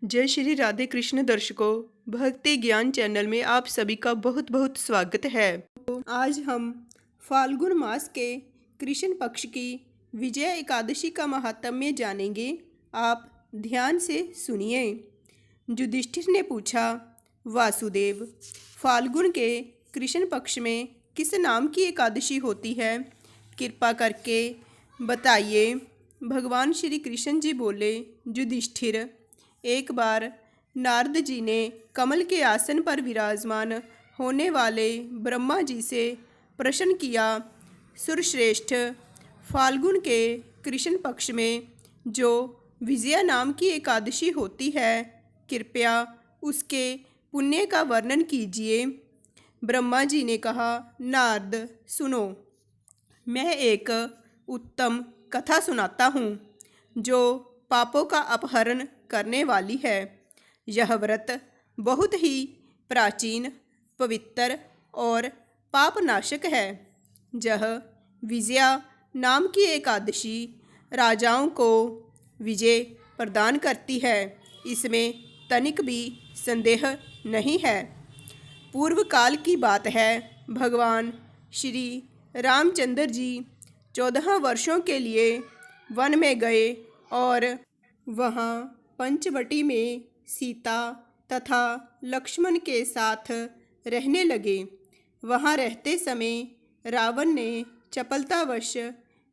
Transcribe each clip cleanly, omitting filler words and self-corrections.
जय श्री राधे कृष्ण दर्शकों, भक्ति ज्ञान चैनल में आप सभी का बहुत बहुत स्वागत है। आज हम फाल्गुन मास के कृष्ण पक्ष की विजया एकादशी का महात्म्य जानेंगे। आप ध्यान से सुनिए। युधिष्ठिर ने पूछा, वासुदेव, फाल्गुन के कृष्ण पक्ष में किस नाम की एकादशी होती है? कृपा करके बताइए। भगवान श्री कृष्ण जी बोले, युधिष्ठिर, एक बार नारद जी ने कमल के आसन पर विराजमान होने वाले ब्रह्मा जी से प्रश्न किया, सुरश्रेष्ठ, फाल्गुन के कृष्ण पक्ष में जो विजया नाम की एकादशी होती है, कृपया उसके पुण्य का वर्णन कीजिए। ब्रह्मा जी ने कहा, नारद सुनो, मैं एक उत्तम कथा सुनाता हूँ जो पापों का अपहरण करने वाली है। यह व्रत बहुत ही प्राचीन, पवित्र और पापनाशक है। यह विजया नाम की एकादशी राजाओं को विजय प्रदान करती है, इसमें तनिक भी संदेह नहीं है। पूर्व काल की बात है। भगवान श्री रामचंद्र जी 14 वर्षों के लिए वन में गए और वहाँ पंचवटी में सीता तथा लक्ष्मण के साथ रहने लगे। वहाँ रहते समय रावण ने चपलतावश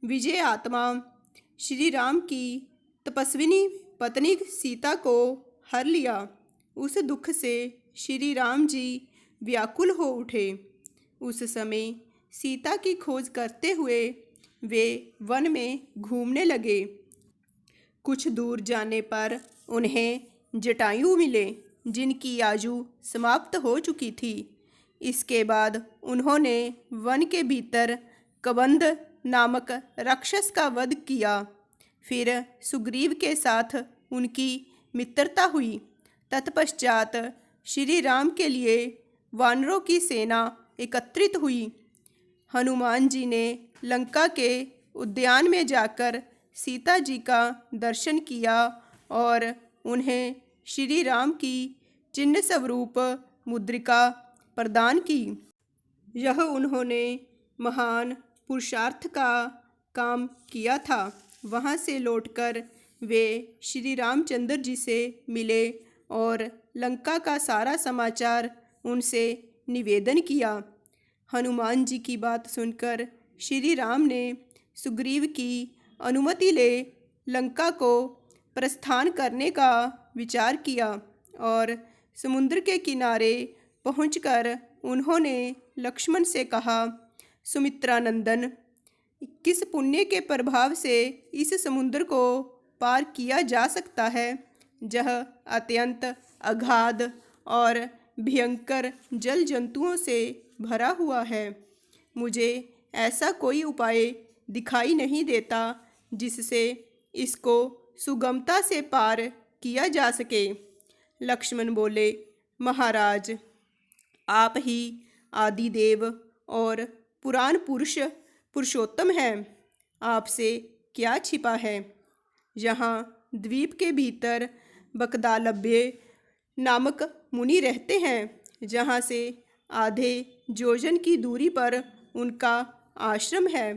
विजय आत्मा श्री राम की तपस्विनी पत्नी सीता को हर लिया। उस दुख से श्री राम जी व्याकुल हो उठे। उस समय सीता की खोज करते हुए वे वन में घूमने लगे। कुछ दूर जाने पर उन्हें जटायु मिले, जिनकी आयु समाप्त हो चुकी थी। इसके बाद उन्होंने वन के भीतर कबंध नामक राक्षस का वध किया। फिर सुग्रीव के साथ उनकी मित्रता हुई। तत्पश्चात श्री राम के लिए वानरों की सेना एकत्रित हुई। हनुमान जी ने लंका के उद्यान में जाकर सीता जी का दर्शन किया और उन्हें श्री राम की चिन्ह स्वरूप मुद्रिका प्रदान की। यह उन्होंने महान पुरुषार्थ का काम किया था। वहाँ से लौटकर वे श्री रामचंद्र जी से मिले और लंका का सारा समाचार उनसे निवेदन किया। हनुमान जी की बात सुनकर श्री राम ने सुग्रीव की अनुमति ले लंका को प्रस्थान करने का विचार किया और समुद्र के किनारे पहुंचकर उन्होंने लक्ष्मण से कहा, सुमित्रानंदन, किस पुण्य के प्रभाव से इस समुद्र को पार किया जा सकता है? यह अत्यंत अगाध और भयंकर जल जंतुओं से भरा हुआ है। मुझे ऐसा कोई उपाय दिखाई नहीं देता जिससे इसको सुगमता से पार किया जा सके। लक्ष्मण बोले, महाराज, आप ही आदिदेव और पुराण पुरुषोत्तम हैं। आपसे क्या छिपा है? यहाँ द्वीप के भीतर बकदालभ्य नामक मुनि रहते हैं, जहाँ से आधे योजन की दूरी पर उनका आश्रम है।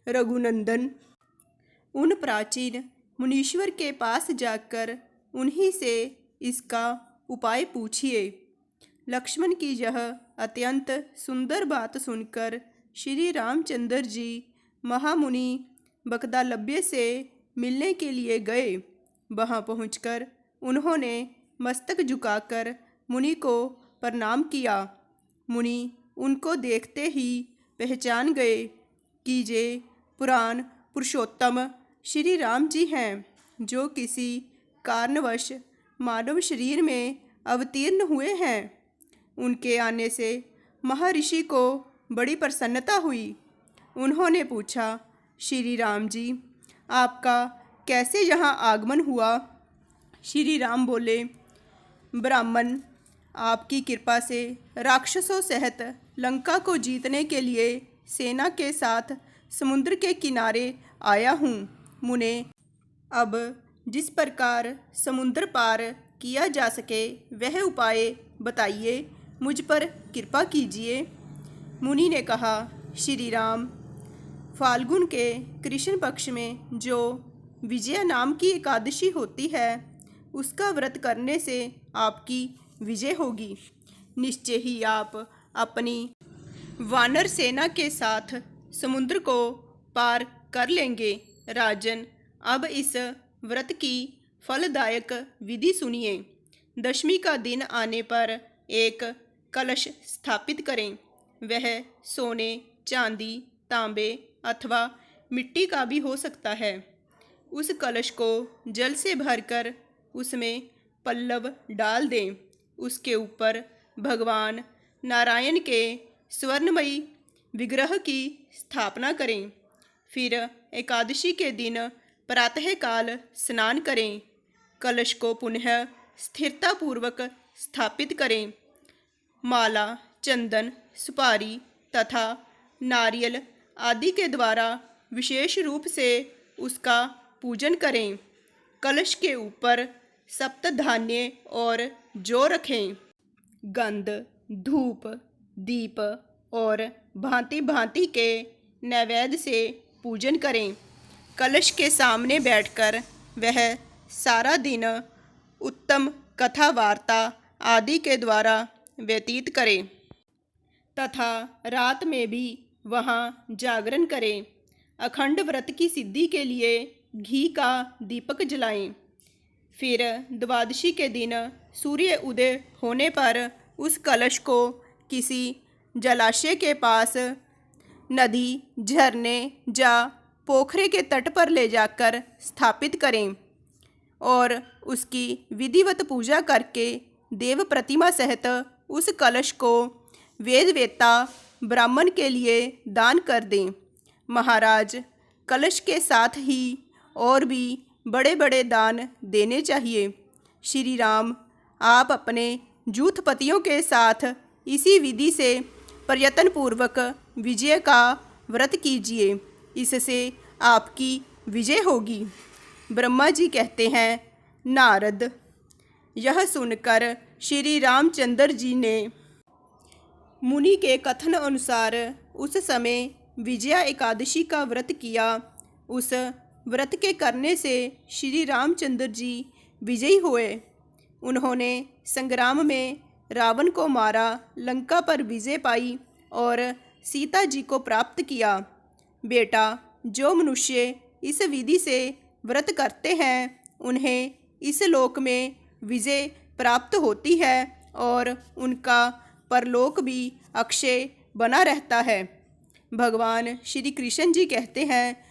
रघुनंदन, उन प्राचीन मुनीश्वर के पास जाकर उन्हीं से इसका उपाय पूछिए। लक्ष्मण की यह अत्यंत सुंदर बात सुनकर श्री रामचंद्र जी महामुनि बकदालभ्य से मिलने के लिए गए। वहाँ पहुंचकर उन्होंने मस्तक झुकाकर मुनि को प्रणाम किया। मुनि उनको देखते ही पहचान गए कि ये पुराण पुरुषोत्तम श्री राम जी हैं, जो किसी कारणवश मानव शरीर में अवतीर्ण हुए हैं। उनके आने से महर्षि को बड़ी प्रसन्नता हुई। उन्होंने पूछा, श्री राम जी, आपका कैसे यहाँ आगमन हुआ? श्री राम बोले, ब्राह्मण, आपकी कृपा से राक्षसों सहित लंका को जीतने के लिए सेना के साथ समुद्र के किनारे आया हूँ। मुने, अब जिस प्रकार समुद्र पार किया जा सके वह उपाय बताइए, मुझ पर कृपा कीजिए। मुनि ने कहा, श्री राम, फाल्गुन के कृष्ण पक्ष में जो विजया नाम की एकादशी होती है, उसका व्रत करने से आपकी विजय होगी। निश्चय ही आप अपनी वानर सेना के साथ समुद्र को पार कर लेंगे। राजन, अब इस व्रत की फलदायक विधि सुनिए। दशमी का दिन आने पर एक कलश स्थापित करें। वह सोने, चांदी, तांबे अथवा मिट्टी का भी हो सकता है। उस कलश को जल से भरकर उसमें पल्लव डाल दें। उसके ऊपर भगवान नारायण के स्वर्णमयी विग्रह की स्थापना करें। फिर एकादशी के दिन प्रातःकाल स्नान करें। कलश को पुनः स्थिरतापूर्वक स्थापित करें। माला, चंदन, सुपारी तथा नारियल आदि के द्वारा विशेष रूप से उसका पूजन करें। कलश के ऊपर सप्तधान्य और जौ रखें। गंध, धूप, दीप और भांति भांति के नैवेद्य से पूजन करें। कलश के सामने बैठकर वह सारा दिन उत्तम कथा वार्ता आदि के द्वारा व्यतीत करें तथा रात में भी वहाँ जागरण करें। अखंड व्रत की सिद्धि के लिए घी का दीपक जलाएं। फिर द्वादशी के दिन सूर्य उदय होने पर उस कलश को किसी जलाशय के पास, नदी, झरने या पोखरे के तट पर ले जाकर स्थापित करें और उसकी विधिवत पूजा करके देव प्रतिमा सहित उस कलश को वेदवेत्ता ब्राह्मण के लिए दान कर दें। महाराज, कलश के साथ ही और भी बड़े बड़े दान देने चाहिए। श्री राम, आप अपने जूथपतियों के साथ इसी विधि से प्रयत्नपूर्वक विजय का व्रत कीजिए। इससे आपकी विजय होगी। ब्रह्मा जी कहते हैं, नारद, यह सुनकर श्री रामचंद्र जी ने मुनि के कथन अनुसार उस समय विजया एकादशी का व्रत किया। उस व्रत के करने से श्री रामचंद्र जी विजयी हुए। उन्होंने संग्राम में रावण को मारा, लंका पर विजय पाई और सीता जी को प्राप्त किया। बेटा, जो मनुष्य इस विधि से व्रत करते हैं, उन्हें इस लोक में विजय प्राप्त होती है और उनका परलोक भी अक्षय बना रहता है। भगवान श्री कृष्ण जी कहते हैं,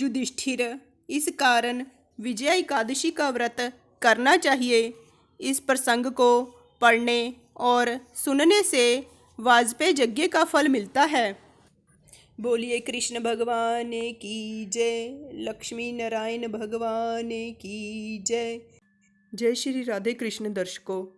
युधिष्ठिर, इस कारण विजया एकादशी का व्रत करना चाहिए। इस प्रसंग को पढ़ने और सुनने से वाजपेय यज्ञ का फल मिलता है। बोलिए कृष्ण भगवान की जय, लक्ष्मी नारायण भगवान की जय। जय श्री राधे कृष्ण दर्शकों।